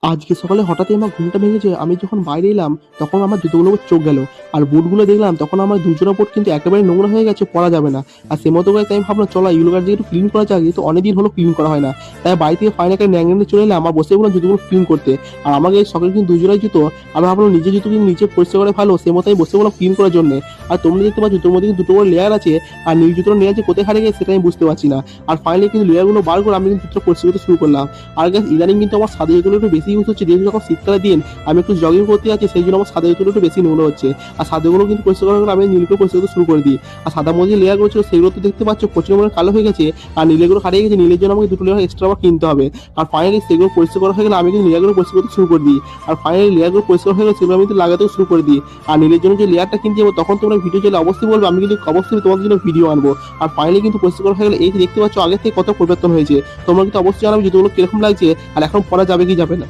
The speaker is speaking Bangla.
আজকে সকালে হঠাৎই আমার ঘুমটা ভেঙেছে। আমি যখন বাইরে এলাম, তখন আমার জুতোগুলোর উপর চোখ গেল। আর বুটগুলো দেখলাম তখন আমার ২ জোড়া বুট কিন্তু একেবারে নোংরা হয়ে গেছে, পরা যাবে না। আর সে মতো করে তাই আমি ভাবলাম চল এগুলোকে আজকে একটু ক্লিন করা যাক। যেহেতু অনেকদিন হলো ক্লিন করা হয় না। তাই বাড়ি থেকে ফাইনালি একটা ন্যাকড়া নিয়ে চলে এলাম। আর বসে পড়লাম জুতোগুলো ক্লিন করতে। আর আমাকে এই শখের কিন্তু ২ জোড়াই জুতো। আমি ভাবলাম নিজের জুতো কিন্তু নিজে পরিষ্কার করা ভালো। সে মতো আমি বসে পড়লাম ক্লিন করার জন্যে। আর তোমরা দেখতে পাচ্ছ জুতোর মধ্যে কিন্তু ২ টো করে লেয়ার আছে। আর নীল জুতোর লেয়ার যে কোথায় হারিয়ে গেছে সেটা আমি বুঝতে পারছি না। আর ফাইনালি কিন্তু লেয়ারগুলো বার করে আমি কিন্তু জুতোটা পরিষ্কার করতে শুরু করলাম। আর গাইস ইদানিং কিন্তু আমার সাদা জুতোগুলো একটু বেশি ইউজ হচ্ছে। যেহেতু যখন শীতকালের দিন আমি একটু জগিং করতে যাচ্ছি, সেই জন্য আমার সাদা জুতোগুলো একটু বেশি নোংরা হচ্ছে। আর সাদাগুলো কিন্তু পরিষ্কার করার পর আমি নীলগুলো পরিষ্কার করতে শুরু করে দিই। আর সাদার মধ্যে যে লেয়ারগুলো ছিল সেগুলো তো দেখতে পাচ্ছ প্রচুর পরিমাণে কালো হয়ে গেছে। আর নীলেগুলো হারিয়ে গেছে। নীলের জন্য আমাকে ২ টো লেয়ার এক্সট্রা আবার কিনতে হবে। আর ফাইনালি সেগুলো পরিষ্কার করা হয়ে গেলে আমি কিন্তু লেয়ারগুলো পরিষ্কার করতে শুরু করে দিই। আর ফাইনালি লেয়ারগুলো পরিষ্কার হয়ে গেলে সেগুলো আমি কিন্তু লাগাতেও শুরু করে দিই। আর নীলের জন্য যে লেয়ারটা কিনতে যাবো তখন তোমরা ভিডিও চাইলে অবশ্যই বলবে, আমি কিন্তু অবশ্যই তোমাদের জন্য ভিডিও আনবো। আর ফাইনালি কিন্তু পরিষ্কার করা হয়ে গেলে এই যে দেখতে পাচ্ছ আগের থেকে কত পরিবর্তন হয়েছে। তোমরা কিন্তু অবশ্যই জানাবে জুতোগুলো কিরকম লাগছে আর এখন পরা যাবে কি যাবে না।